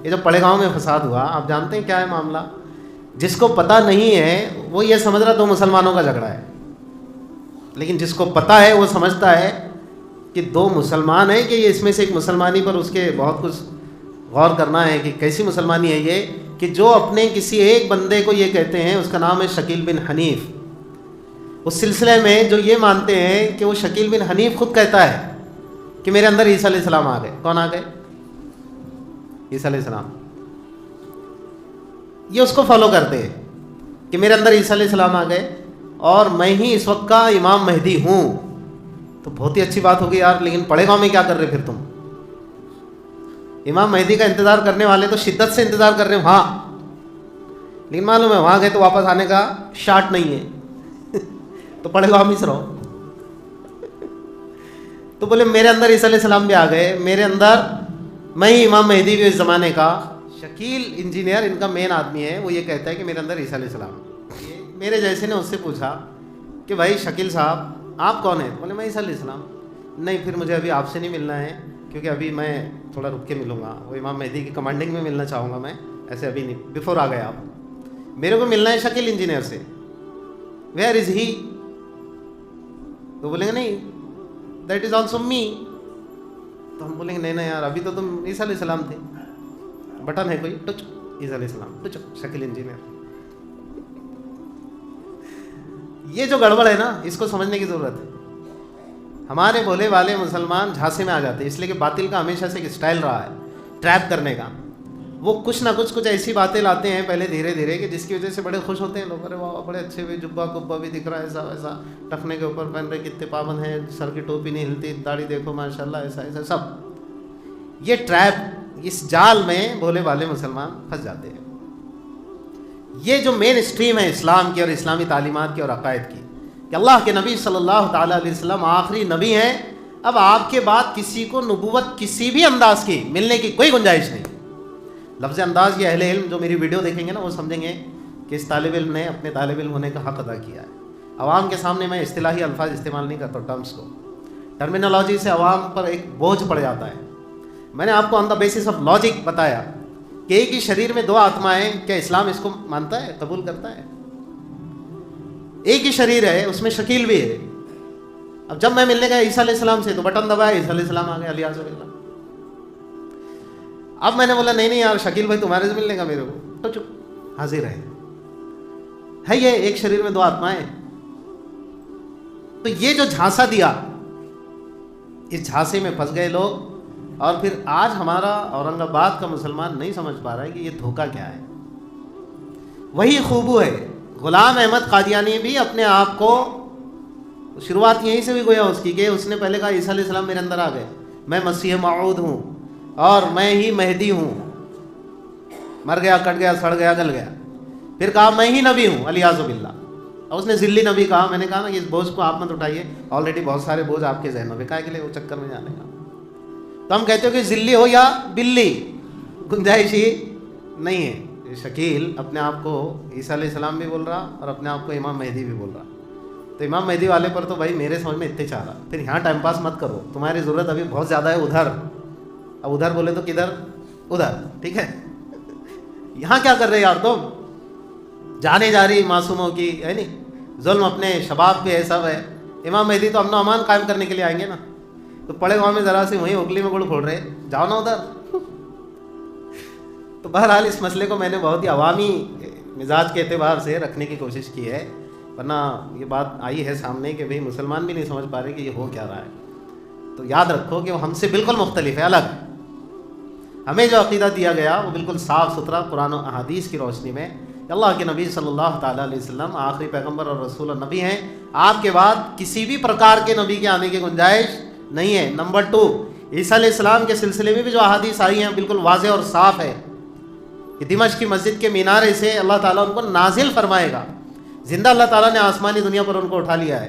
یہ جو پڑے گاؤں میں فساد ہوا، آپ جانتے ہیں کیا ہے معاملہ؟ جس کو پتہ نہیں ہے وہ یہ سمجھ رہا دو مسلمانوں کا جھگڑا ہے، لیکن جس کو پتہ ہے وہ سمجھتا ہے کہ دو مسلمان ہیں، کہ یہ اس میں سے ایک مسلمانی پر اس کے بہت کچھ غور کرنا ہے کہ کیسی مسلمانی ہے یہ، کہ جو اپنے کسی ایک بندے کو یہ کہتے ہیں، اس کا نام ہے شکیل بن حنیف، اس سلسلے میں جو یہ مانتے ہیں کہ وہ شکیل بن حنیف خود کہتا ہے کہ میرے اندر عیسیٰ علیہ السلام آ گئے۔ کون آ گئے؟ عیسیٰ علیہ السلام۔ یہ اس کو فالو کرتے ہیں کہ میرے اندر عیسیٰ علیہ السلام آ گئے اور میں ہی اس وقت کا امام مہدی ہوں۔ تو بہت ہی اچھی بات ہوگی یار، لیکن پڑے گاؤں میں کیا کر رہے پھر تم؟ امام مہدی کا انتظار کرنے والے تو شدت سے انتظار کر رہے ہیں وہاں، لیکن معلوم ہے وہاں گئے تو واپس آنے کا شارٹ نہیں ہے تو پڑے گاؤں میں سے رہو۔ تو بولے میرے اندر عیسیٰ علیہ السلام بھی آ گئے، میرے اندر میں ہی امام مہدی بھی اس زمانے کا۔ شکیل انجینئر ان کا مین آدمی ہے، وہ یہ کہتا ہے کہ میرے اندر عیسیٰ علیہ السلام۔ میرے جیسے نے اس سے پوچھا کہ بھائی شکیل صاحب آپ کون ہیں؟ بولے میں عیسیٰ علیہ السلام۔ نہیں پھر مجھے ابھی آپ سے نہیں ملنا ہے، کیونکہ ابھی میں تھوڑا رک کے ملوں گا، وہ امام مہدی کی کمانڈنگ میں ملنا چاہوں گا میں، ایسے ابھی نہیں، بیفور آ گئے آپ، میرے کو ملنا ہے شکیل انجینئر سے۔ ویئر از ہی؟ تو بولیں گے نہیں دیٹ از آلسو می۔ تو ہم بولیں گے نہیں نہیں یار ابھی تو تم عیسیٰ علیہ السلام تھے، بٹن ہے کوئی ٹچ عیسیٰ علیہ السلام، ٹچ شکیل انجینئر۔ یہ جو گڑبڑ ہے نا اس کو سمجھنے کی ضرورت ہے۔ ہمارے بھولے والے مسلمان جھانسے میں آ جاتے ہیں، اس لیے کہ باطل کا ہمیشہ سے ایک اسٹائل رہا ہے ٹریپ کرنے کا۔ وہ کچھ نہ کچھ ایسی باتیں لاتے ہیں پہلے دھیرے دھیرے کہ جس کی وجہ سے بڑے خوش ہوتے ہیں لوگ، ارے واہ بڑے اچھے ہوئے، جبہ کبا بھی دکھ رہا ہے، ایسا ویسا، ٹخنے کے اوپر پہن رہے، کتنے پابند ہیں، سر کی ٹوپی نہیں ہلتی، داڑھی دیکھو ماشاءاللہ، ایسا ایسا سب۔ یہ ٹریپ، اس جال میں بھولے والے مسلمان پھنس جاتے ہیں۔ یہ جو مین اسٹریم ہے اسلام کی اور اسلامی تعلیمات کی اور عقائد کی، کہ اللہ کے نبی صلی اللہ تعالیٰ علیہ وسلم آخری نبی ہیں، اب آپ کے بعد کسی کو نبوت کسی بھی انداز کی ملنے کی کوئی گنجائش نہیں۔ لفظ انداز یہ اہل علم جو میری ویڈیو دیکھیں گے نا وہ سمجھیں گے کہ اس طالب علم نے اپنے طالب علم ہونے کا حق ادا کیا ہے۔ عوام کے سامنے میں اصطلاحی الفاظ استعمال نہیں کرتا، ٹرمز کو، ٹرمینالوجی سے عوام پر ایک بوجھ پڑ جاتا ہے۔ میں نے آپ کو آن دا بیسس آف لاجک بتایا کہ ایک ہی شریر میں دو آتمائیں، کیا اسلام اس کو مانتا ہے، قبول کرتا ہے؟ ایک ہی شریر ہے، اس میں شکیل بھی ہے۔ اب جب میں ملنے گیا عیسیٰ علیہ السلام سے تو بٹن دبایا، عیسیٰ علیہ السلام آ گئے، الیاذ باللہ۔ اب میں نے بولا نہیں نہیں یار شکیل بھائی تمہارے سے ملنے کا میرے کو، تو چپ، حاضر ہے یہ ایک شریر میں دو آتمائیں۔ تو یہ جو جھانسا دیا، اس جھانسے میں پھنس گئے لوگ، اور پھر آج ہمارا اورنگ آباد کا مسلمان نہیں سمجھ پا رہا ہے کہ یہ دھوکہ کیا ہے۔ وہی خوبو ہے، غلام احمد قادیانی بھی اپنے آپ کو، شروعات یہیں سے بھی گویا اس کی، کہ اس نے پہلے کہا عیسیٰ علیہ السلام میرے اندر آ گئے، میں مسیح موعود ہوں اور میں ہی مہدی ہوں، مر گیا، کٹ گیا، سڑ گیا، گل گیا۔ پھر کہا میں ہی نبی ہوں، الیاذ باللہ۔ اور اس نے ذلی نبی کہا، میں نے کہا نا کہ اس بوجھ کو آپ مت اٹھائیے، آلریڈی بہت سارے بوجھ آپ کے ذہنوں میں، کہا کے لیے وہ چکر میں جانے کا۔ تو ہم کہتے ہو کہ ذلی ہو یا بلی، گنجائش ہی نہیں ہے۔ شکیل اپنے آپ کو عیسیٰ علیہ السلام بھی بول رہا اور اپنے آپ کو امام مہدی بھی بول رہا۔ تو امام مہدی والے پر تو بھائی میرے سمجھ میں اتنے چاہ رہا، پھر یہاں ٹائم پاس مت کرو، تمہاری ضرورت ابھی بہت زیادہ ہے ادھر۔ اب ادھر بولے تو کدھر؟ ادھر، ٹھیک ہے۔ یہاں کیا کر رہے یار تم؟ جانے جا رہی معصوموں کی ہے نہیں، ظلم اپنے شباب پہ ہے، سب ہے۔ امام مہدی تو امن و امان قائم کرنے کے لیے آئیں گے نا، تو پڑے گاؤں میں ذرا سے وہیں اگلی میں گڑ پھوڑ رہے، جاؤ نا ادھر۔ تو بہرحال اس مسئلے کو میں نے بہت ہی عوامی مزاج کے اعتبار سے رکھنے کی کوشش کی ہے، ورنہ یہ بات آئی ہے سامنے کہ بھئی مسلمان بھی نہیں سمجھ پا رہے کہ یہ ہو کیا رہا ہے۔ تو یاد رکھو کہ وہ ہم سے بالکل مختلف ہے، الگ۔ ہمیں جو عقیدہ دیا گیا وہ بالکل صاف ستھرا قرآن و احادیث کی روشنی میں، اللہ کے نبی صلی اللہ تعالیٰ علیہ وسلم آخری پیغمبر اور رسول اور نبی ہیں، آپ کے بعد کسی بھی پرکار کے نبی کے آنے کی گنجائش نہیں ہے۔ نمبر 2، عیسیٰ علیہ السلام کے سلسلے میں بھی جو احادیث آئی ہیں بالکل واضح اور صاف ہے کہ دمشق کی مسجد کے مینارے سے اللہ تعالیٰ ان کو نازل فرمائے گا، زندہ اللہ تعالیٰ نے آسمانی دنیا پر ان کو اٹھا لیا ہے،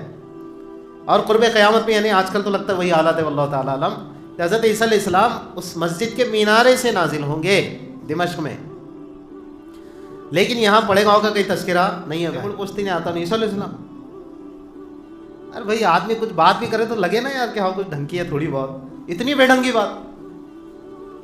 اور قرب قیامت میں، یعنی آج کل تو لگتا ہے وہی حالات ہے واللہ تعالیٰ علم، کہ حضرت عیسیٰ علیہ السلام اس مسجد کے مینارے سے نازل ہوں گے دمشق میں۔ لیکن یہاں پڑے گاؤں کا کوئی تذکرہ نہیں ہے، بالکل پوچھتی نہیں آتا نہیں عیسیٰ علیہ السلام۔ ارے بھائی آدمی کچھ بات بھی کرے تو لگے نا یار کہ ہاں کچھ ڈھنکی ہے تھوڑی بہت، اتنی بے ڈھنگی بات۔